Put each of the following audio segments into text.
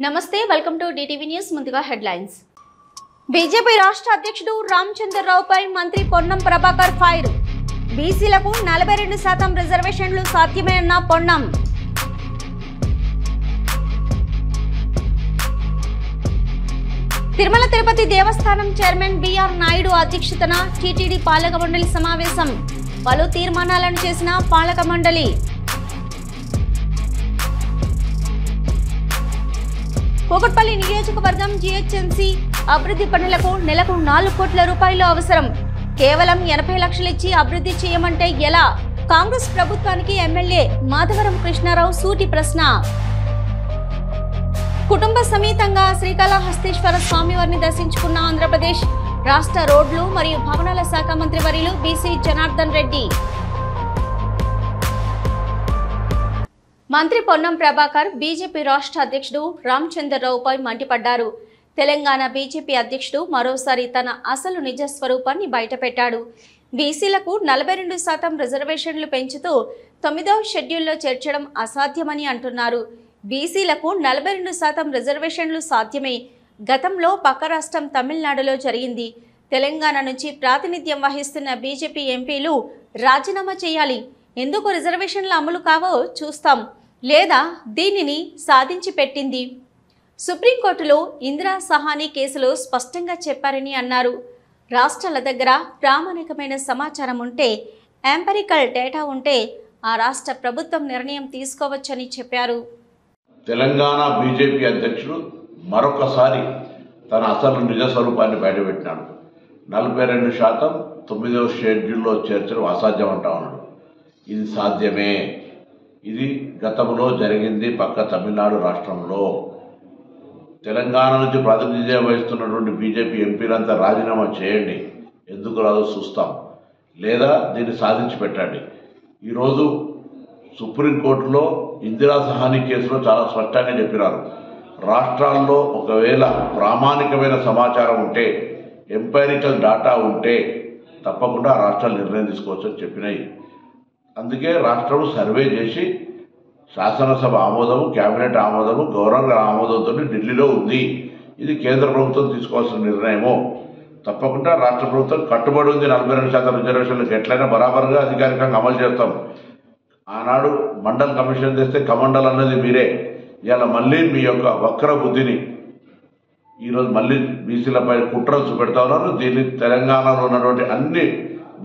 నమస్తే welcome to DTV news ముందుగా headlines BJP రాష్ట్ర అధ్యక్షుడు రామచంద్రరావుపై మంత్రి పొన్నం ప్రభాకర్ ఫైర్ బీసీలకు 42% రిజర్వేషన్లు సాధ్యమే అన్న పొన్నం తిరుమల తిరుపతి దేవస్థానం చైర్మన్ బిఆర్ నాయుడు అధ్యక్షతన టీటీడీ పాలక మండలి సమావేశం పలు తీర్మానాలను చేసిన పాలక మండలి కూకట్పల్లి నియోజకవర్గం జీహెచ్ఎంసీ అభివృద్ధి పనులకు నెలకు 4 కోట్ల రూపాయలు అవసరం కేవలం 80 లక్షలు ఇచ్చి అభివృద్ధి చేయమంటే ఎలా కాంగ్రెస్ ప్రభుత్వానికి ఎమ్మెల్యే మాధవరం కృష్ణారావు సూటి ప్రశ్న కుటుంబ సమేతంగా శ్రీకాళహస్తీశ్వర స్వామివారిని దర్శించుకున్న ఆంధ్రప్రదేశ్ రాష్ట్ర రోడ్లు మరియు భవనాల శాఖ మంత్రి వర్యులు బీసీ జనార్దన్ రెడ్డి మంత్రి పొన్నం ప్రభాకర్ బీజేపీ రాష్ట్ర అధ్యక్షుడు రామచంద్రరావుపై మండిపడ్డారు. తెలంగాణ బీజేపీ అధ్యక్షుడు మరోసారి తన అసలు నిజ స్వరూపాన్ని బయటపెట్టాడు. బీసీలకు 42% రిజర్వేషన్లు పెంచుతూ 9వ షెడ్యూల్లో చేర్చడం అసాధ్యమని అంటున్నారు. బీసీలకు 42% రిజర్వేషన్లు సాధ్యమే. గతంలో పక్క రాష్ట్రం తమిళనాడులో జరిగింది. తెలంగాణ నుంచి ప్రాతినిధ్యం వహిస్తున్న బీజేపీ ఎంపీలు రాజీనామా చేయాలి. ఎందుకు రిజర్వేషన్ల అమలు కావో చూస్తాం లేదా దీనిని సాధించి పెట్టింది. సుప్రీంకోర్టులో ఇందిరా సహానీ కేసులో స్పష్టంగా చెప్పారని అన్నారు. రాష్ట్రాల దగ్గర ప్రామాణికమైన సమాచారం ఉంటే, ఎంపెరికల్ డేటా ఉంటే ఆ రాష్ట్ర ప్రభుత్వం నిర్ణయం తీసుకోవచ్చని చెప్పారు. తెలంగాణ బీజేపీ అధ్యక్షుడు మరొకసారి తన అసలు నిజ స్వరూపాన్ని బయటపెట్టినాడు. 42% 9వ షెడ్యూల్లో చేర్చడం అసాధ్యం అంటా ఉన్నాడు. ఇది సాధ్యమే. ఇది గతంలో జరిగింది పక్క తమిళనాడు రాష్ట్రంలో. తెలంగాణ నుంచి ప్రాతినిధ్యం వహిస్తున్నటువంటి బీజేపీ ఎంపీలంతా రాజీనామా చేయండి, ఎందుకు రాదో చూస్తాం, లేదా దీన్ని సాధించి పెట్టండి. ఈరోజు సుప్రీంకోర్టులో ఇందిరా సహానీ కేసులో చాలా స్పష్టంగా చెప్పినారు. రాష్ట్రాల్లో ఒకవేళ ప్రామాణికమైన సమాచారం ఉంటే, ఎంపైరికల్ డాటా ఉంటే తప్పకుండా రాష్ట్రాలు నిర్ణయం తీసుకోవచ్చని చెప్పినాయి. అందుకే రాష్ట్రం సర్వే చేసి శాసనసభ ఆమోదము, కేబినెట్ ఆమోదము, గవర్నర్ ఆమోదంతో ఢిల్లీలో ఉంది. ఇది కేంద్ర ప్రభుత్వం తీసుకోవాల్సిన నిర్ణయము. తప్పకుండా రాష్ట్ర ప్రభుత్వం కట్టుబడి ఉంది. 42% రిజర్వేషన్లకు ఎట్లయినా బరాబర్గా అధికారికంగా అమలు చేస్తాం. ఆనాడు మండల్ కమిషన్ చేస్తే కమండల్ అన్నది మీరే. ఇవాళ మళ్ళీ మీ యొక్క వక్ర బుద్ధిని ఈరోజు మళ్ళీ బీసీలపై కుట్రలు చూపెడతా ఉన్నారు. దీన్ని తెలంగాణలో ఉన్నటువంటి అన్ని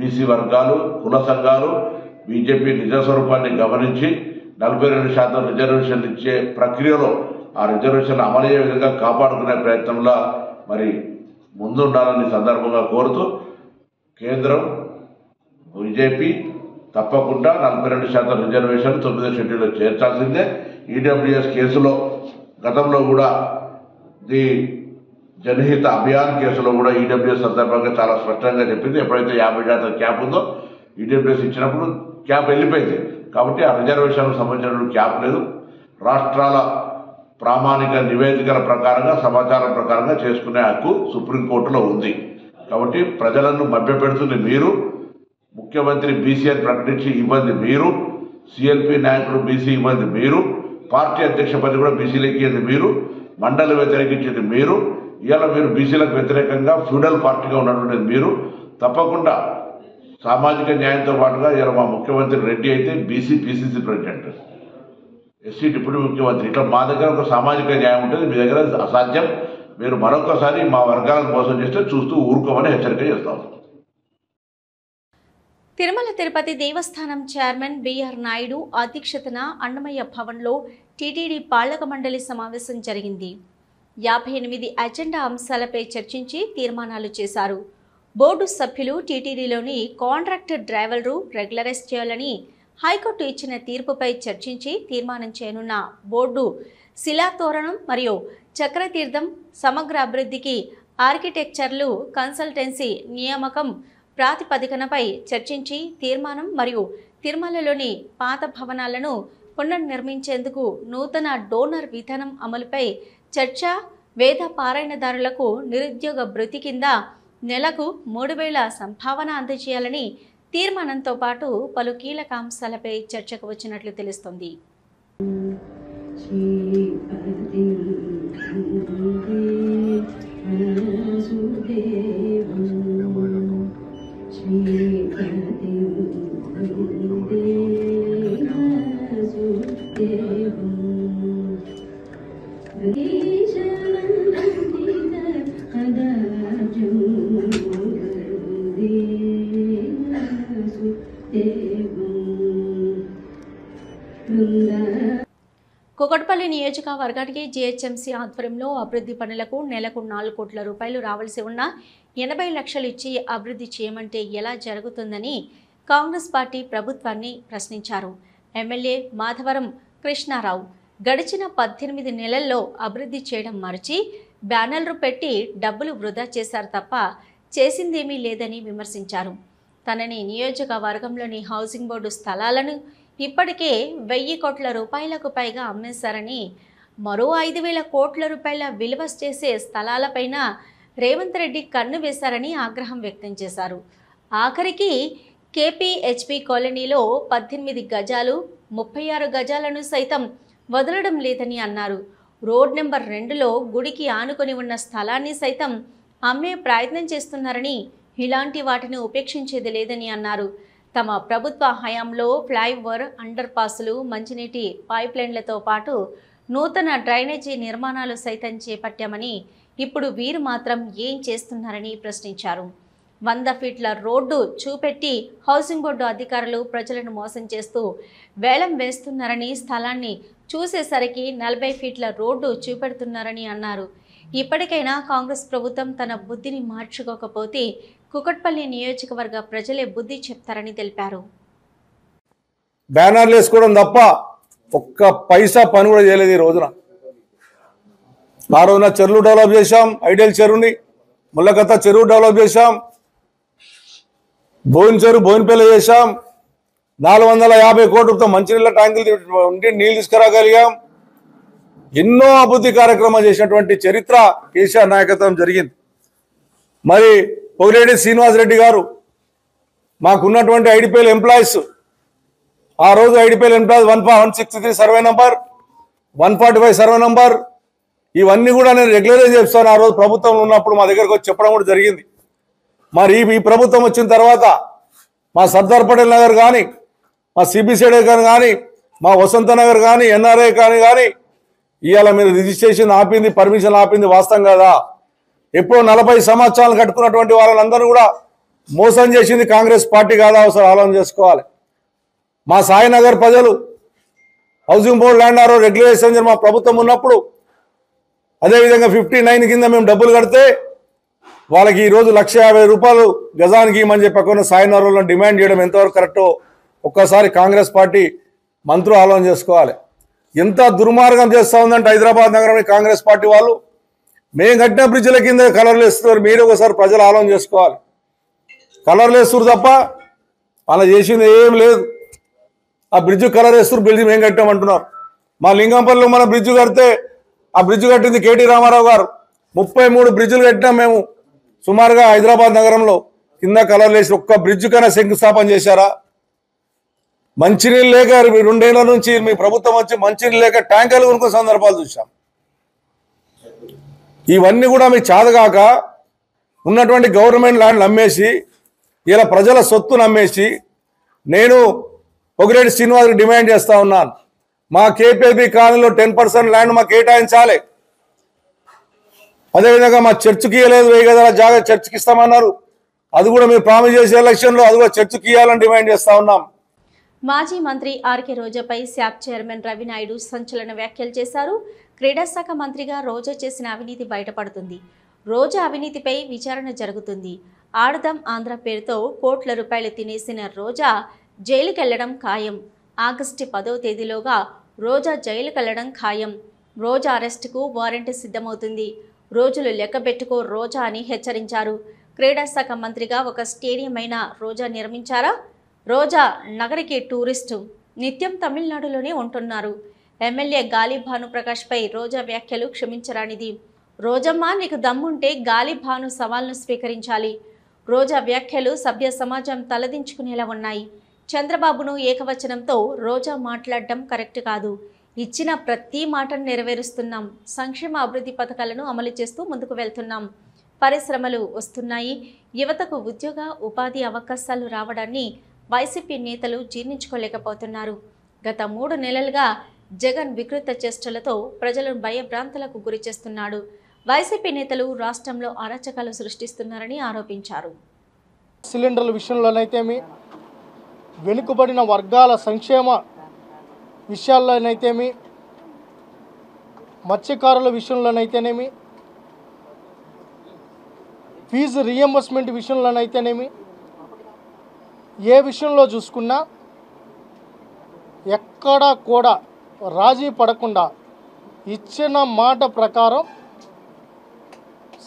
బీసీ వర్గాలు, కుల సంఘాలు బీజేపీ నిజ స్వరూపాన్ని గమనించి 42% రిజర్వేషన్లు ఇచ్చే ప్రక్రియలో ఆ రిజర్వేషన్లు అమలయ్యే విధంగా కాపాడుకునే ప్రయత్నంలో మరి ముందుండాలని సందర్భంగా కోరుతూ, కేంద్రం బీజేపీ తప్పకుండా 42% రిజర్వేషన్ 9వ షెడ్యూల్లో చేర్చాల్సిందే. ఈడబ్ల్యూఎస్ కేసులో గతంలో కూడా ది జనహిత అభియాన్ కేసులో కూడా ఈడబ్ల్యూఎస్ సందర్భంగా చాలా స్పష్టంగా చెప్పింది. ఎప్పుడైతే 50% క్యాప్ ఉందో ఈడబ్ల్యూఎస్ ఇచ్చినప్పుడు క్యాప్ వెళ్ళిపోయింది. కాబట్టి ఆ రిజర్వేషన్కు సంబంధించిన క్యాప్ లేదు. రాష్ట్రాల ప్రామాణిక నివేదికల ప్రకారంగా, సమాచారం ప్రకారంగా చేసుకునే హక్కు సుప్రీంకోర్టులో ఉంది. కాబట్టి ప్రజలను మభ్యపెడుతుంది మీరు. ముఖ్యమంత్రి బీసీ అని ప్రకటించి ఇబ్బంది మీరు, సిఎల్పి నాయకుడు బీసీ ఇబ్బంది మీరు, పార్టీ అధ్యక్ష పదవి కూడా బీసీలకు ఇచ్చేది మీరు, మండలి వ్యతిరేకించేది మీరు. ఇవాళ మీరు బీసీలకు వ్యతిరేకంగా ఫ్యూడల్ పార్టీగా ఉన్నటువంటిది మీరు. తప్పకుండా సామాజిక న్యాయంతో పాటుగా ఇలా మా ముఖ్యమంత్రి రెడ్డి అయితే BC PCC president, SC deputy ముఖ్యమంత్రి. ఇట్లా మా దగ్గర ఒక సామాజిక న్యాయం ఉంటుంది, మీ దగ్గర అసాధ్యం. మీరు మరొకసారి మా వర్గాలను మోసం చేస్తే చూస్తూ ఊరుకోమని హెచ్చరిక చేస్తాం. తిరుమల తిరుపతి దేవస్థానం చైర్మన్ బిఆర్ నాయుడు అధ్యక్షతన అన్నమయ్య భవన్లో టీటీడీ పాలక మండలి సమావేశం జరిగింది. 58 అజెండా అంశాలపై చర్చించి తీర్మానాలు చేశారు. బోర్డు సభ్యులు టీటీడీలోని కాంట్రాక్టర్ డ్రైవర్లు రెగ్యులరైజ్ చేయాలని హైకోర్టు ఇచ్చిన తీర్పుపై చర్చించి తీర్మానం చేయనున్న బోర్డు శిలాతోరణం మరియు చక్రతీర్థం సమగ్ర అభివృద్ధికి ఆర్కిటెక్చర్లు కన్సల్టెన్సీ నియామకం ప్రాతిపదికనపై చర్చించి తీర్మానం మరియు తిరుమలలోని పాత భవనాలను పునర్నిర్మించేందుకు నూతన డోనర్ విధానం అమలుపై చర్చ, వేద పారాయణదారులకు నిరుద్యోగ భృతి కింద నెలకు 3,000 సంభావన అందజేయాలని తీర్మానంతో పాటు పలు కీలక అంశాలపై చర్చకు వచ్చినట్లు తెలుస్తోంది. కూకట్పల్లి నియోజకవర్గానికి జీహెచ్ఎంసీ ఆధ్వర్యంలో అభివృద్ధి పనులకు నెలకు 4 కోట్ల రూపాయలు రావాల్సి ఉన్న 80 లక్షలు ఇచ్చి అభివృద్ధి చేయమంటే ఎలా జరుగుతుందని కాంగ్రెస్ పార్టీ ప్రభుత్వాన్ని ప్రశ్నించారు. ఎమ్మెల్యే మాధవరం కృష్ణారావు గడిచిన 18 నెలల్లో అభివృద్ధి చేయడం మరచి బ్యానర్లు పెట్టి డబ్బులు వృధా చేశారు తప్ప చేసిందేమీ లేదని విమర్శించారు. తనని నియోజకవర్గంలోని హౌసింగ్ బోర్డు స్థలాలను ఇప్పటికే 1000 కోట్ల రూపాయలకు పైగా అమ్మేశారని, మరో 5,000 కోట్ల రూపాయల విలువ చేసే స్థలాలపైన రేవంత్ రెడ్డి కన్ను వేశారని ఆగ్రహం వ్యక్తం చేశారు. ఆఖరికి కేపీహెచ్పీ కాలనీలో 18 గజాలు 36 గజాలను సైతం వదలడం లేదని అన్నారు. రోడ్ నెంబర్ 2లో గుడికి ఆనుకొని ఉన్న స్థలాన్ని సైతం అమ్మే ప్రయత్నం చేస్తున్నారని, ఇలాంటి వాటిని ఉపేక్షించేది లేదని అన్నారు. తమ ప్రభుత్వ హయాంలో ఫ్లైఓవర్, అండర్ పాసులు, మంచినీటి పైప్లైన్లతో పాటు నూతన డ్రైనేజీ నిర్మాణాలు సైతం చేపట్టామని, ఇప్పుడు వీరు మాత్రం ఏం చేస్తున్నారని ప్రశ్నించారు. 100 ఫీట్ల రోడ్డు చూపెట్టి హౌసింగ్ బోర్డు అధికారులు ప్రజలను మోసం చేస్తూ వేలం వేస్తున్నారని, స్థలాన్ని చూసేసరికి 40 ఫీట్ల రోడ్డు చూపెడుతున్నారని అన్నారు. ఇప్పటికైనా కాంగ్రెస్ ప్రభుత్వం తన బుద్ధిని మార్చుకోకపోతే కూకట్పల్లి నియోజకవర్గ ప్రజలే బుద్ధి చెప్తారని తెలిపారు. బ్యానర్లు వేసుకోవడం తప్ప ఒక్క పైసా పని కూడా చేయలేదు ఈ రోజున. ఆ రోజున చెరువులు డెవలప్ చేశాం, ఐడియల్ చెరువుని, ముల్లకత్త చెరువు డెవలప్ చేశాం, బోయినపల్లి చేశాం, 450 కోట్లతో మంచినీళ్ళ ట్యాంకులు ఉండి నీళ్ళు తీసుకురాగలిగాం. ఎన్నో అభివృద్ధి కార్యక్రమాలు చేసినటువంటి చరిత్ర కేసీఆర్ నాయకత్వం జరిగింది. మరి పొగిలేటి శ్రీనివాసరెడ్డి గారు మాకున్నటువంటి ఐడిపిఎల్ ఎంప్లాయీస్, ఆ రోజు IDPL employees 163 survey number, 145 survey number, ఇవన్నీ కూడా నేను రెగ్యులరైజ్ చేస్తాను. ఆ రోజు ప్రభుత్వం ఉన్నప్పుడు మా దగ్గరకు వచ్చి చెప్పడం కూడా జరిగింది. మరి ఈ ప్రభుత్వం వచ్చిన తర్వాత మా సర్దార్ పటేల్ నగర్ కానీ, మా సిబిసిడి కానీ, మా వసంత నగర్ కానీ, ఎన్ఆర్ఐ కానీ ఇవాళ మీరు రిజిస్ట్రేషన్ ఆపింది, పర్మిషన్ ఆపింది వాస్తవం కదా? ఎప్పుడో 40 సంవత్సరాలు కట్టుకున్నటువంటి వాళ్ళందరూ కూడా మోసం చేసింది కాంగ్రెస్ పార్టీ కాదా? అవసరం ఆలోచన చేసుకోవాలి. మా సాయినగర్ ప్రజలు హౌసింగ్ బోర్డు ల్యాండ్ ఆరో రెగ్యులేషన్ మా ప్రభుత్వం ఉన్నప్పుడు అదేవిధంగా 59 కింద మేము డబ్బులు కడితే వాళ్ళకి ఈరోజు 1,50,000 రూపాయలు గజానికి ఇవ్వమని చెప్పకుండా సాయినగర్లో డిమాండ్ చేయడం ఎంతవరకు కరెక్టో ఒక్కసారి కాంగ్రెస్ పార్టీ మంత్రులు ఆలోచన చేసుకోవాలి. ఎంత దుర్మార్గం చేస్తూ ఉందంటే హైదరాబాద్ నగరంలో కాంగ్రెస్ పార్టీ వాళ్ళు మేము కట్టిన బ్రిడ్జ్ల కింద కలర్లు వేస్తున్నారు. మీరు ఒకసారి ప్రజలు ఆలోచన చేసుకోవాలి. కలర్లు వేస్తున్నారు తప్ప అలా చేసింది ఏం లేదు. ఆ బ్రిడ్జ్ కలర్ వేస్తున్నారు, బ్రిడ్జ్ మేము కట్టామంటున్నారు. మా లింగంపల్లిలో మన బ్రిడ్జ్ కడితే ఆ బ్రిడ్జ్ కట్టింది కేటీ రామారావు గారు. 33 బ్రిడ్జ్లు కట్టినాం మేము సుమారుగా హైదరాబాద్ నగరంలో. కింద కలర్లు వేసి ఒక్క బ్రిడ్జ్ కన్నా శంకుస్థాపన చేశారా? మంచినీళ్ళు లేక 2 ఏళ్ల నుంచి మీ ప్రభుత్వం వచ్చి మంచినీళ్ళు లేక ట్యాంకర్లు కొనుక్కునే సందర్భాలు చూసాం. ఇవన్నీ కూడా మీకు చాదగాక ఉన్నటువంటి గవర్నమెంట్ ల్యాండ్లు అమ్మేసి ఇలా ప్రజల సొత్తును అమ్మేసి నేను పొగిలేటి శ్రీనివాసకి డిమాండ్ చేస్తా ఉన్నాను. మా కేపీఎల్బీ కాలనీలో 10% ల్యాండ్ మాకు కేటాయించాలి. అదేవిధంగా మా చర్చికి ఇవ్వలేదు, 1000 గజాల జాగా చర్చికి ఇస్తామన్నారు. అది కూడా మీరు ప్రామిస్ చేసే ఎలక్షన్లో అది కూడా చర్చికి ఇవ్వాలని డిమాండ్ చేస్తా ఉన్నాం. మాజీ మంత్రి ఆర్కే రోజాపై శాప్ చైర్మన్ రవినాయుడు సంచలన వ్యాఖ్యలు చేశారు. క్రీడా శాఖ మంత్రిగా రోజా చేసిన అవినీతి బయటపడుతుంది. రోజా అవినీతిపై విచారణ జరుగుతుంది. ఆడదాం ఆంధ్ర పేరుతో కోట్ల రూపాయలు తినేసిన రోజా జైలుకెళ్లడం ఖాయం. ఆగస్టు 10వ తేదీలోగా రోజా జైలుకెళ్లడం ఖాయం. రోజా అరెస్టుకు వారెంట్ సిద్ధమవుతుంది. రోజులు లెక్కబెట్టుకో రోజా అని హెచ్చరించారు. క్రీడా శాఖ మంత్రిగా ఒక స్టేడియం అయినా రోజా నిర్మించారా? రోజా నగరికి టూరిస్టు, నిత్యం తమిళనాడులోనే ఉంటున్నారు. ఎమ్మెల్యే గాలి భానుప్రకాష్పై రోజా వ్యాఖ్యలు క్షమించరానిది. రోజమ్మ, నీకు దమ్ముంటే గాలి భాను సవాల్ను స్వీకరించాలి. రోజా వ్యాఖ్యలు సభ్య సమాజం తలదించుకునేలా ఉన్నాయి. చంద్రబాబును ఏకవచనంతో రోజా మాట్లాడడం కరెక్ట్ కాదు. ఇచ్చిన ప్రతి మాటను నెరవేరుస్తున్నాం. సంక్షేమ అభివృద్ధి పథకాలను అమలు చేస్తూ ముందుకు వెళ్తున్నాం. పరిశ్రమలు వస్తున్నాయి. యువతకు ఉద్యోగ ఉపాధి అవకాశాలు రావడాన్ని వైసీపీ నేతలు జీర్ణించుకోలేకపోతున్నారు. గత 3 నెలలుగా జగన్ వికృత చేష్టలతో ప్రజలను భయభ్రాంతులకు గురి చేస్తున్నాడు. వైసీపీ నేతలు రాష్ట్రంలో అరాచకాలు సృష్టిస్తున్నారని ఆరోపించారు. సిలిండర్ల విషయంలోనైతేమి, వెనుకబడిన వర్గాల సంక్షేమ విషయాల్లోనైతేమి, మత్స్యకారుల విషయంలోనైతేనేమి, ఫీజు రీఎంబర్స్మెంట్ విషయంలోనైతేనేమి, ఏ విషయంలో చూసుకున్నా ఎక్కడా కూడా రాజీ పడకుండా ఇచ్చిన మాట ప్రకారం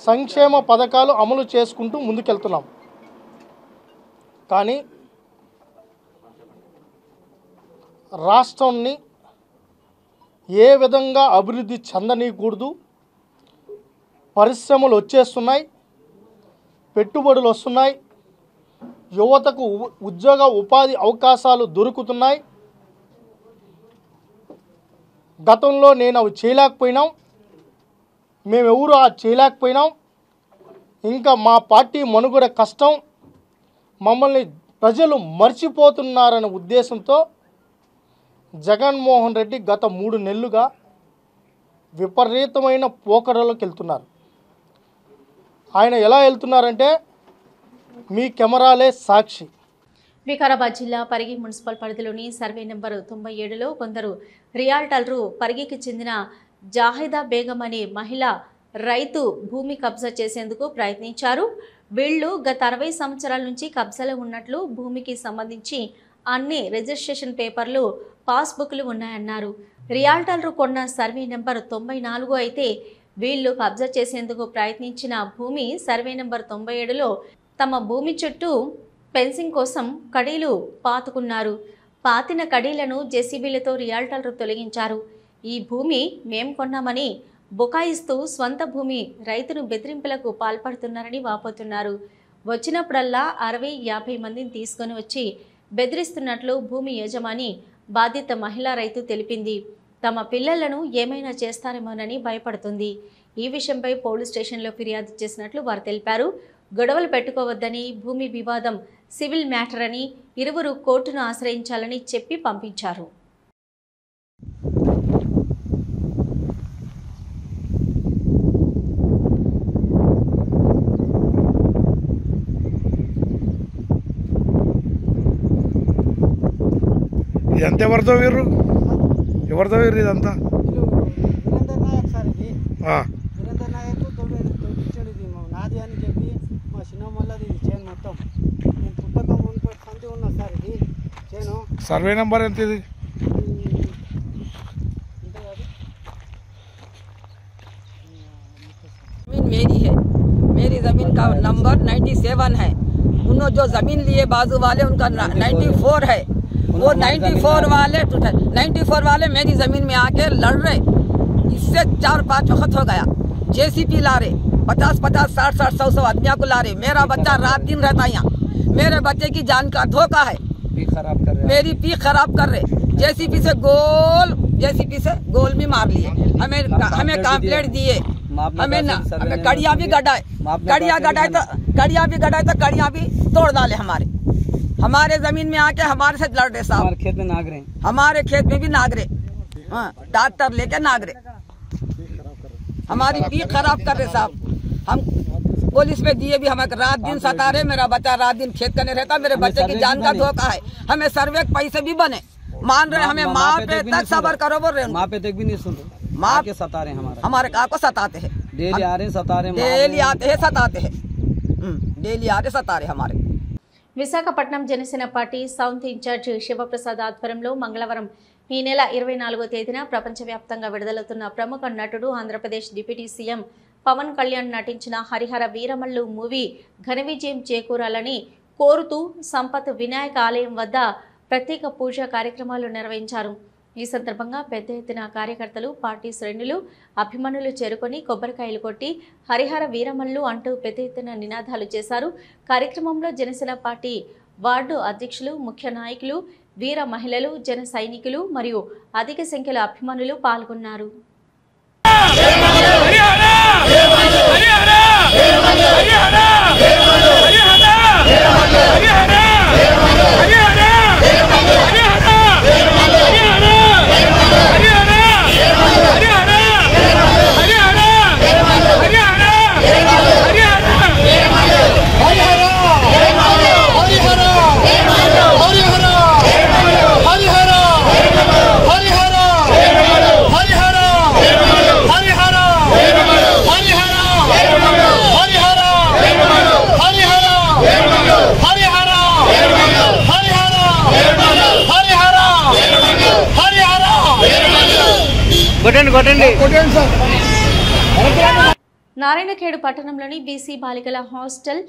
సంక్షేమ పథకాలు అమలు చేసుకుంటూ ముందుకెళ్తున్నాం. కానీ రాష్ట్రాన్ని ఏ విధంగా అభివృద్ధి చెందనీయకూడదు, పరిశ్రమలు వచ్చేస్తున్నాయి, పెట్టుబడులు వస్తున్నాయి, యువతకు ఉద్యోగ ఉపాధి అవకాశాలు దొరుకుతున్నాయి. గతంలో నేను అవి చేయలేకపోయినాం, మేమెవరు చేయలేకపోయినాం, ఇంకా మా పార్టీ మనుగడ కష్టం, మమ్మల్ని ప్రజలు మర్చిపోతున్నారనే ఉద్దేశంతో జగన్మోహన్ రెడ్డి గత 3 నెలలుగా విపరీతమైన పోకడలోకి వెళ్తున్నారు. ఆయన ఎలా వెళ్తున్నారంటే మీ కెమెరాలే సాక్షి. వికారాబాద్ జిల్లా పరిగి మున్సిపల్ పరిధిలోని సర్వే నెంబర్ 97లో కొందరు రియాల్టర్లు పరిగికి చెందిన జాహిదా బేగం అనే మహిళ రైతు భూమి కబ్జా చేసేందుకు ప్రయత్నించారు. వీళ్లు గత 60 సంవత్సరాల నుంచి కబ్జాలో ఉన్నట్లు, భూమికి సంబంధించి అన్ని రిజిస్ట్రేషన్ పేపర్లు, పాస్బుక్లు ఉన్నాయన్నారు. రియాల్టర్లు కొన్న సర్వే నెంబర్ 94 అయితే వీళ్లు కబ్జా చేసేందుకు ప్రయత్నించిన భూమి సర్వే నెంబర్ 97లో తమ భూమి చుట్టూ ఫెన్సింగ్ కోసం కడీలు పాతుకున్నారు. పాతిన కడీలను జేసీబీలతో రియాల్టర్లు తొలగించారు. ఈ భూమి మేం కొన్నామని బుకాయిస్తూ స్వంత భూమి రైతును బెదిరింపులకు పాల్పడుతున్నారని వాపోతున్నారు. వచ్చినప్పుడల్లా 60-50 మందిని తీసుకొని వచ్చి బెదిరిస్తున్నట్లు భూమి యజమాని బాధిత మహిళా రైతు తెలిపింది. తమ పిల్లలను ఏమైనా చేస్తారేమోనని భయపడుతుంది. ఈ విషయంపై పోలీస్ స్టేషన్లో ఫిర్యాదు చేసినట్లు వారు తెలిపారు. గొడవలు పెట్టుకోవద్దని, భూమి వివాదం సివిల్ మ్యాటర్ అని, ఇరువురు కోర్టును ఆశ్రయించాలని చెప్పి పంపించారు. ఇదంతా ఎవరితో వీరు ఇదంతా వీరేందర్ నాయక్ సార్, ఇది ఆ, వీరేందర్ నాయక్ తొలగించాడు. ఇది నాది అని చెప్పి మా చిన్నమ్మల్లది ఇది చేను మొత్తం. నేను పుట్టక మునుపు సంతి ఉన్నా సార్, ఇది చేను సర్వే నెంబర్ ఎంత ఇది? जमीन मेरी है, मेरी ज़मीन का नंबर 97 है। उन्होंने जो ज़मीन लिए बाजू वाले उनका 94 है। वो 94 वाले मेरी ज़मीन में आके लड़ रहे। इससे 4-5 वक्त हो गया। जेसीबी ला रहे, 50-50, 60-60, 100 आदमियों को ला रहे। मेरा बच्चा रात दिन रहता यहाँ। मेरे बच्चे की जान का धोखा है। मेरी पीक खराब कर रहे। जेसीबी से गोल भी मार लिए। हमें कंप्लेंट दिए, हमें कड़िया भी गड़ाए तो कड़िया भी तोड़ डाले। हमारे जमीन में आके हमारे से लड़ रहे साहब। हमारे खेत में नागरे, हमारे खेत में भी नागरे, ट्रैक्टर लेके नागरे हमारी पीक खराब कर रहे साहब। हम पुलिस में दिए भी, हमें रात दिन सता रहे। मेरा बच्चा रात दिन खेत करने रहता। मेरे बच्चे की जान का धोखा है। हमें सर्वे के पैसे भी बने मान रहे। हमें माँ पे तक सबर करो बोल रहे। माँ पे तक भी नहीं सुन रहे। माँ के सता रहे, हमारे काका को सताते हैं। डेली आ रहे, सता रहे, डेली आते हैं, सताते हैं। डेली आ रहे, सता रहे हमारे। Visakhapatnam Janasena party south in charge Sivaprasad ఆధ్వర్యంలో మంగళవారం ఈ నెల 24వ తేదీన ప్రపంచవ్యాప్తంగా విడుదలవుతున్న ప్రముఖ నటుడు, ఆంధ్రప్రదేశ్ డిప్యూటీ సీఎం పవన్ కళ్యాణ్ నటించిన హరిహర వీరమల్లు మూవీ ఘన విజయం చేకూరాలని కోరుతూ సంపత్ వినాయక ఆలయం వద్ద ప్రత్యేక పూజా కార్యక్రమాలు నిర్వహించారు. ఈ సందర్భంగా పెద్ద ఎత్తున కార్యకర్తలు, పార్టీ శ్రేణులు, అభిమానులు చేరుకొని కొబ్బరికాయలు కొట్టి హరిహర వీరమల్లు అంటూ పెద్ద ఎత్తున నినాదాలు చేశారు. కార్యక్రమంలో జనసేన పార్టీ వార్డు అధ్యక్షులు, ముఖ్య నాయకులు, వీర మహిళలు, జన సైనికులు మరియు అధిక సంఖ్యలో అభిమానులు పాల్గొన్నారు. हरियाणा నారాయణఖేడ్ పట్టణంలోని బీసీ బాలికల హాస్టల్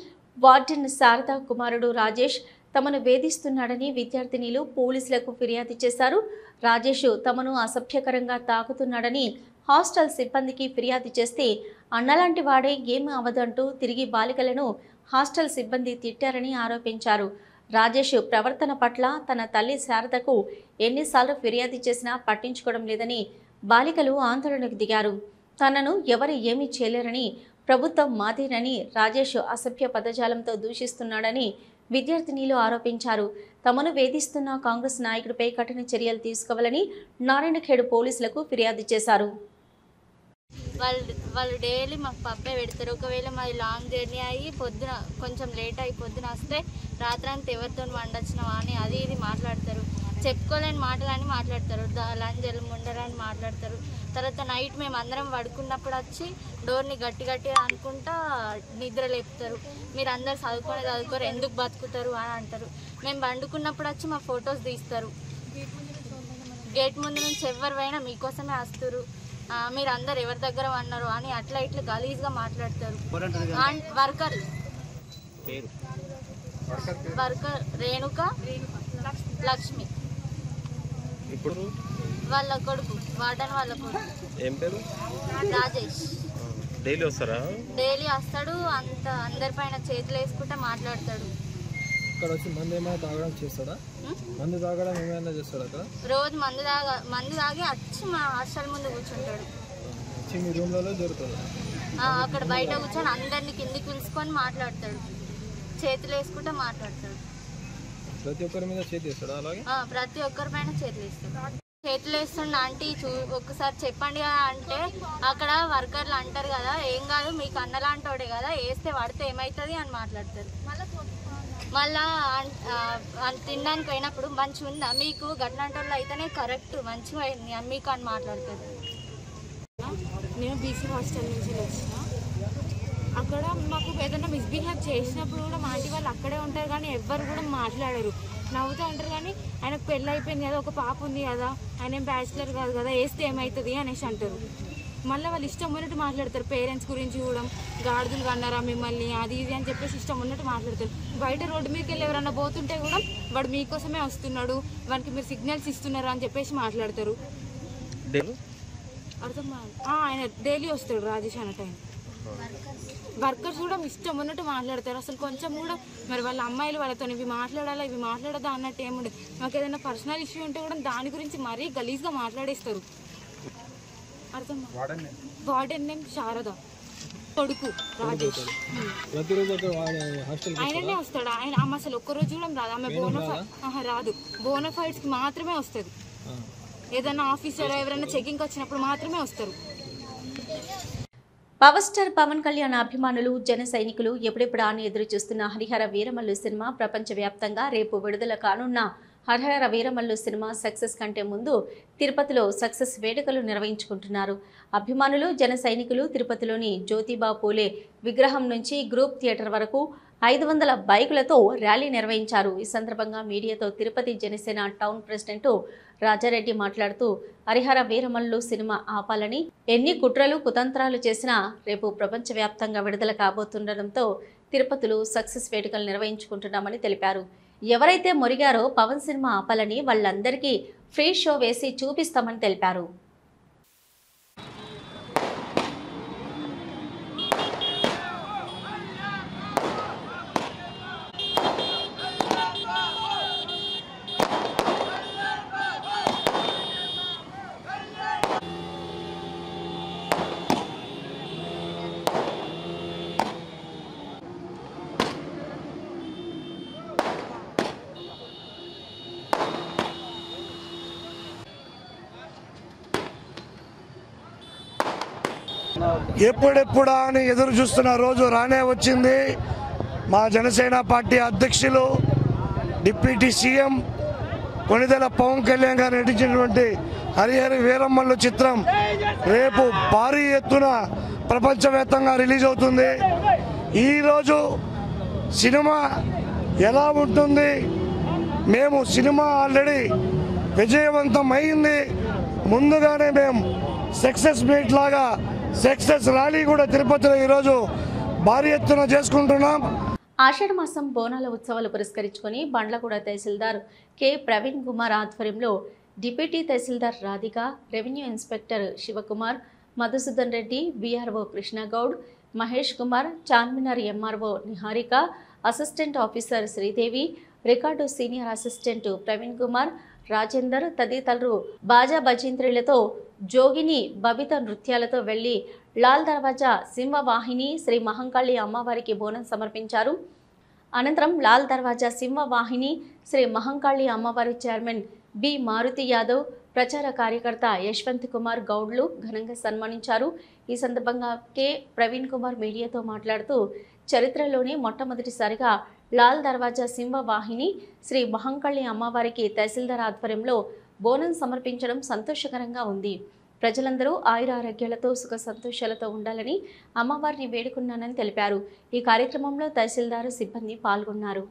వార్డెన్ శారదా కుమారుడు రాజేష్ తమను వేధిస్తున్నాడని విద్యార్థినిలు పోలీసులకు ఫిర్యాదు చేశారు. రాజేష్ తమను అసభ్యకరంగా తాకుతున్నాడని హాస్టల్ సిబ్బందికి ఫిర్యాదు చేస్తే అన్నలాంటి వాడే ఏమీ అవదంటూ తిరిగి బాలికలను హాస్టల్ సిబ్బంది తిట్టారని ఆరోపించారు. రాజేష్ ప్రవర్తన పట్ల తన తల్లి శారదకు ఎన్నిసార్లు ఫిర్యాదు చేసినా పట్టించుకోవడం లేదని బాలికలు ఆందోళనకు దిగారు. తనను ఎవరు ఏమీ చేయలేరని, ప్రభుత్వం మాదేనని రాజేష్ అసభ్య పదజాలంతో దూషిస్తున్నాడని విద్యార్థినిలు ఆరోపించారు. తమను వేధిస్తున్న కాంగ్రెస్ నాయకుడిపై కఠిన చర్యలు తీసుకోవాలని నారాయణఖేడ్ పోలీసులకు ఫిర్యాదు చేశారు. వాళ్ళు డైలీ మాకు పప్పే పెడతారు. ఒకవేళ మాది లాంగ్ జర్నీ అయ్యి పొద్దున కొంచెం లేట్ అయ్యి పొద్దున వస్తే రాత్రంతా ఎవరితో వండొచ్చినావా అని అది ఇది మాట్లాడతారు. చెప్పుకోలేని మాటలని మాట్లాడతారు. లంజలు ముండరని మాట్లాడతారు. తర్వాత నైట్ మేము అందరం పడుకున్నప్పుడు వచ్చి డోర్ని గట్టి గట్టిగా అనుకుంటా నిద్ర లేపుతారు. మీరు అందరు చదువుకోరు, ఎందుకు బతుకుతారు అని అంటారు. మేము వండుకున్నప్పుడు వచ్చి మా ఫొటోస్ తీస్తారు. గేట్ ముందు నుంచి ఎవరు పోయినా మీకోసమే వస్తారు, మీరు అందరు ఎవరి దగ్గర అన్నారు అని అట్లా ఇట్లా గలీజ్గా మాట్లాడతారు. వర్కర్ రేణుక లక్ష్మి వాళ్ళ కొడుకు, వార్డన్ వాళ్ళ కొడుకు. ఏం పేరు? రాజేష్. డైలీ వస్తారా? డైలీ వస్తాడు. అందరిపైన చేతులు వేసుకుంటే మాట్లాడతాడు. ఇక్కడ వచ్చి మందు ఏమైనా తాగడం చేస్తాడా? మందు తాగడం ఏమైనా చేస్తాడా? అక్కడ రోజు మందు తాగి వచ్చి మా హాస్టల్ ముందు కూర్చుంటాడు. వచ్చి మీ రూమ్లలో దొరుకుతుంది. అక్కడ బయట కూర్చొని అందరినీ కిందికి పిలుచుకొని మాట్లాడతాడు. చేతులు వేసుకుంటే మాట్లాడతాడు. ప్రతి ఒక్కరి మీద చేతి వేస్తాడా? అలాగే ప్రతి ఒక్కరి పైన చేతులు వేస్తాడు. చేతులు వేస్తుండ ఆంటీ ఒక్కసారి చెప్పండి కదా అంటే అక్కడ వర్కర్లు అంటారు కదా, ఏం కాదు మీకు అన్నలాంటోడే కదా, వేస్తే పడితే ఏమవుతుంది అని మాట్లాడతారు. మళ్ళా తినడానికి పోయినప్పుడు మంచిగా ఉందా మీకు, గట్లాంటి అయితేనే కరెక్ట్ మంచిగా అయింది మీకు అని మాట్లాడతారు. నేను బీసీ హాస్టల్ నుంచి వచ్చిన. అక్కడ మాకు ఏదైనా మిస్బిహేవ్ చేసినప్పుడు కూడా మా ఆంటీ వాళ్ళు అక్కడే ఉంటారు కానీ ఎవ్వరు కూడా మాట్లాడరు, నవ్వుతూ ఉంటారు. కానీ ఆయనకు పెళ్ళి అయిపోయింది కదా, ఒక పాప ఉంది కదా, ఆయన ఏం బ్యాచిలర్ కాదు కదా, వేస్తే ఏమవుతుంది అనేసి అంటారు. మళ్ళీ వాళ్ళు ఇష్టం ఉన్నట్టు మాట్లాడతారు. పేరెంట్స్ గురించి కూడా గాడిదలు కన్నారా మిమ్మల్ని అది ఇది అని చెప్పేసి ఇష్టం ఉన్నట్టు మాట్లాడతారు. బయట రోడ్డు మీదకి వెళ్ళి ఎవరన్నా పోతుంటే కూడా వాడు మీకోసమే వస్తున్నాడు, వానికి మీరు సిగ్నల్స్ ఇస్తున్నారు అని చెప్పేసి మాట్లాడతారు. అర్థం ఆయన డైలీ వస్తాడు రాజేష్ అన్న టైం. వర్కర్స్ కూడా ఇష్టం ఉన్నట్టు మాట్లాడతారు. అసలు కొంచెం కూడా మరి వాళ్ళ అమ్మాయిలు వాళ్ళతో ఇవి మాట్లాడాలా ఇవి మాట్లాడదా అన్నట్టు ఏముండదు. మాకు ఏదైనా పర్సనల్ ఇష్యూ ఉంటే కూడా దాని గురించి మరీ గలీజ్గా మాట్లాడేస్తారు. అర్థం వార్డెన్ నేమ్ శారద, కొడుకు రాజేష్. ఆయననే వస్తాడు. ఆయన ఆమె అసలు ఒక్కరోజు కూడా రాదు. ఆమె రాదు. బోనఫైడ్స్కి మాత్రమే వస్తుంది. ఏదైనా ఆఫీసర్ ఎవరైనా చెకింగ్ వచ్చినప్పుడు మాత్రమే వస్తారు. పవర్ స్టార్ పవన్ కళ్యాణ్ అభిమానులు, జన సైనికులు ఎప్పుడెప్పుడు అని ఎదురు చూస్తున్న హరిహర వీరమల్లు సినిమా ప్రపంచవ్యాప్తంగా రేపు విడుదల కానున్న హరిహర వీరమల్లు సినిమా సక్సెస్ కంటే ముందు తిరుపతిలో సక్సెస్ వేడుకలు నిర్వహించుకుంటున్నారు. అభిమానులు, జన సైనికులు తిరుపతిలోని జ్యోతిబా పూలే విగ్రహం నుంచి గ్రూప్ థియేటర్ వరకు 500 బైకులతో ర్యాలీ నిర్వహించారు. ఈ సందర్భంగా మీడియాతో తిరుపతి జనసేన టౌన్ ప్రెసిడెంట్ రాజారెడ్డి మాట్లాడుతూ హరిహర వీరమల్లు సినిమా ఆపాలని ఎన్ని కుట్రలు కుతంత్రాలు చేసినా రేపు ప్రపంచవ్యాప్తంగా విడుదల కాబోతుండటంతో తిరుపతిలో సక్సెస్ వేడుకలు నిర్వహించుకుంటున్నామని తెలిపారు. ఎవరైతే మొరిగారో పవన్ సినిమా ఆపాలని వాళ్ళందరికీ ఫ్రీ షో వేసి చూపిస్తామని తెలిపారు. ఎప్పుడెప్పుడా అని ఎదురు చూస్తున్న రోజు రానే వచ్చింది. మా జనసేన పార్టీ అధ్యక్షులు, డిప్యూటీ సీఎం కొణిదెల పవన్ కళ్యాణ్ గారు నటించినటువంటి హరిహర వీరమల్లు చిత్రం రేపు భారీ ఎత్తున ప్రపంచవ్యాప్తంగా రిలీజ్ అవుతుంది. ఈరోజు సినిమా ఎలా ఉంటుంది, మేము సినిమా ఆల్రెడీ విజయవంతం అయింది, ముందుగానే మేము సక్సెస్ మీట్ లాగా సక్సెస్ ర్యాలీ కూడా తిరుపతిలో ఈరోజు భారీ ఎత్తున చేసుకుంటున్నాం. ఆషాఢమాసం బోనాల ఉత్సవాలు పురస్కరించుకొని బండ్లగూడ తహసీల్దార్ కె ప్రవీణ్ కుమార్ ఆధ్వర్యంలో deputy tahsildar Radhika, revenue inspector Shivakumar, Madhusudan Reddy, BRO Krishnagoud, Mahesh Kumar, Charminar MRO Niharika, assistant officer Sridevi, record senior assistant Praveen Kumar, Rajender తదితరులు బాజా భజంత్రీలతో జోగిని బబిత నృత్యాలతో వెళ్లి లాల్ దర్వాజా సింహవాహిని శ్రీ మహంకాళి అమ్మవారికి బోనం సమర్పించారు. అనంతరం లాల్ దర్వాజా సింహవాహిని శ్రీ మహంకాళి అమ్మవారి చైర్మన్ బి మారుతి యాదవ్, ప్రచార కార్యకర్త యశ్వంత్ కుమార్ గౌడ్లు ఘనంగా సన్మానించారు. ఈ సందర్భంగా కె ప్రవీణ్ కుమార్ మీడియాతో మాట్లాడుతూ చరిత్రలోనే మొట్టమొదటిసారిగా లాల్ దర్వాజా సింహవాహిని శ్రీ మహంకాళి అమ్మవారికి తహసీల్దార్ ఆధ్వర్యంలో బోనం సమర్పించడం సంతోషకరంగా ఉంది. ప్రజలందరూ ఆయురారోగ్యాలతో సుఖ సంతోషాలతో ఉండాలని అమ్మవారిని వేడుకున్నానని తెలిపారు. ఈ కార్యక్రమంలో తహసీల్దార్ సిబ్బంది పాల్గొన్నారు.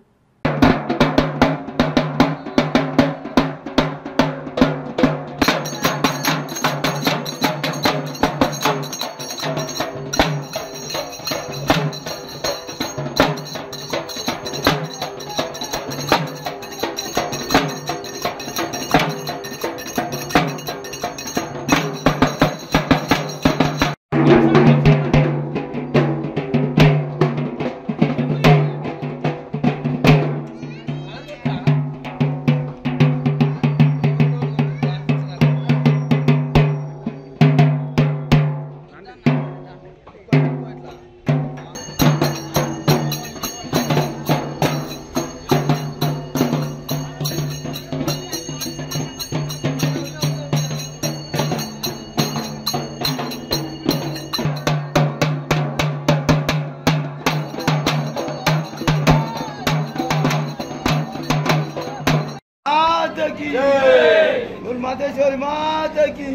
मातेश्वरी माता की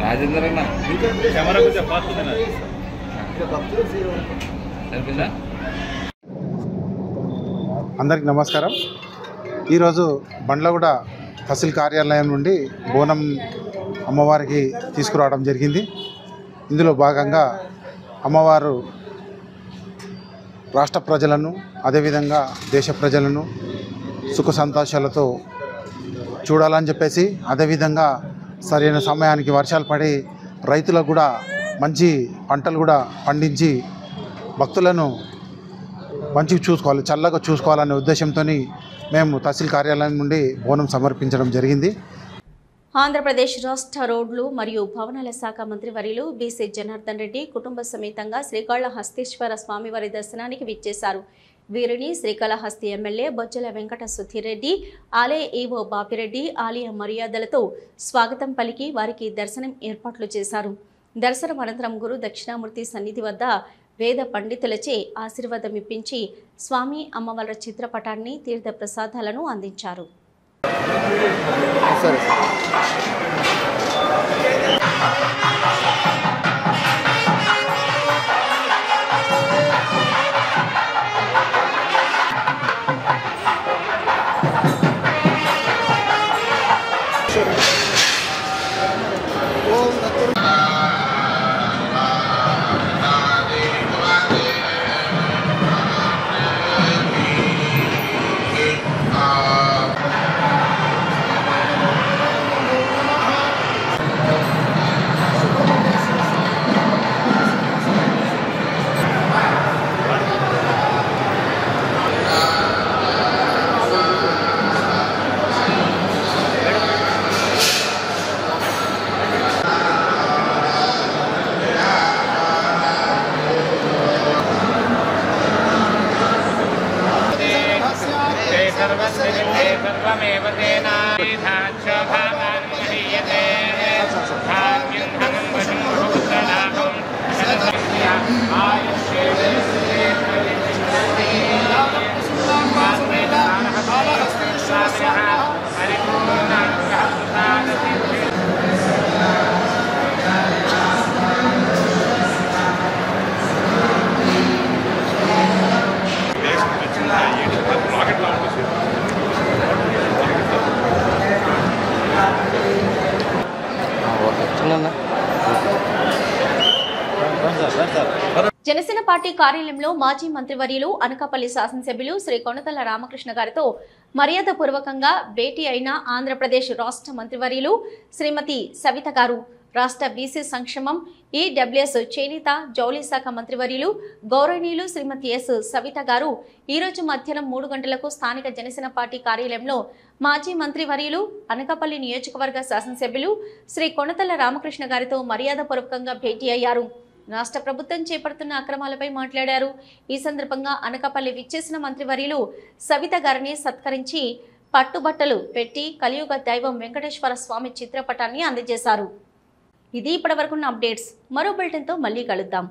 రాజేంద్ర అన్న కెమెరా కొంచెం ఫాస్ట్ అందరికి నమస్కారం. ఈరోజు బండ్లగూడ తహసీల్ కార్యాలయం నుండి బోనం అమ్మవారికి తీసుకురావడం జరిగింది. ఇందులో భాగంగా అమ్మవారు రాష్ట్ర ప్రజలను అదేవిధంగా దేశ ప్రజలను సుఖ సంతోషాలతో చూడాలని చెప్పేసి, అదేవిధంగా సరైన సమయానికి వర్షాలు పడి రైతులకు కూడా మంచి పంటలు కూడా పండించి భక్తులను మంచిగా చూసుకోవాలి, చల్లగా చూసుకోవాలనే ఉద్దేశంతో మేము తహసీల్ కార్యాలయం నుండి బోనం సమర్పించడం జరిగింది. ఆంధ్రప్రదేశ్ రాష్ట్ర రోడ్లు మరియు భవనాల శాఖ మంత్రి వర్యులు బీసీ జనార్దన్ రెడ్డి కుటుంబ సమేతంగా శ్రీకాళహస్తీశ్వర స్వామివారి దర్శనానికి విచ్చేశారు. వీరిని శ్రీకాళహస్తి ఎమ్మెల్యే బొజ్జల వెంకట సుధీరెడ్డి, ఆలయ ఈవో బాపిరెడ్డి ఆలయ మర్యాదలతో స్వాగతం పలికి వారికి దర్శనం ఏర్పాట్లు చేశారు. దర్శనం అనంతరం గురు దక్షిణామూర్తి సన్నిధి వద్ద వేద పండితులచే ఆశీర్వాదం ఇప్పించి స్వామి అమ్మవార్ల చిత్రపటాన్ని తీర్థ ప్రసాదాలను అందించారు. జనసేన పార్టీ కార్యాలయంలో మాజీ మంత్రివర్యులు అనకాపల్లి శాసనసభ్యులు శ్రీ కొనతల రామకృష్ణ గారితో మర్యాదపూర్వకంగా భేటీ అయిన ఆంధ్రప్రదేశ్ రాష్ట్ర మంత్రివర్యులు శ్రీమతి సవిత గారు, రాష్ట్ర బీసీ సంక్షేమం ఈడబ్ల్యూఎస్ చేనేత జౌళి శాఖ మంత్రివర్యులు గౌరవనీయులు శ్రీమతి ఎస్ సవిత గారు ఈరోజు మధ్యాహ్నం 3 గంటలకు స్థానిక జనసేన పార్టీ కార్యాలయంలో మాజీ మంత్రివర్యులు అనకాపల్లి నియోజకవర్గ శాసనసభ్యులు శ్రీ కొనతల రామకృష్ణ గారితో మర్యాదపూర్వకంగా భేటీ అయ్యారు. రాష్ట్ర ప్రభుత్వం చేపడుతున్న అక్రమాలపై మాట్లాడారు. ఈ సందర్భంగా అనకాపల్లి విచ్చేసిన మంత్రివర్యులు సవిత గారిని సత్కరించి పట్టుబట్టలు పెట్టి కలియుగ దైవం వెంకటేశ్వర స్వామి చిత్రపటాన్ని అందజేశారు. ఇది ఇప్పటివరకున్న అప్డేట్స్. మరో బులెటిన్తో మళ్ళీ కలుద్దాం.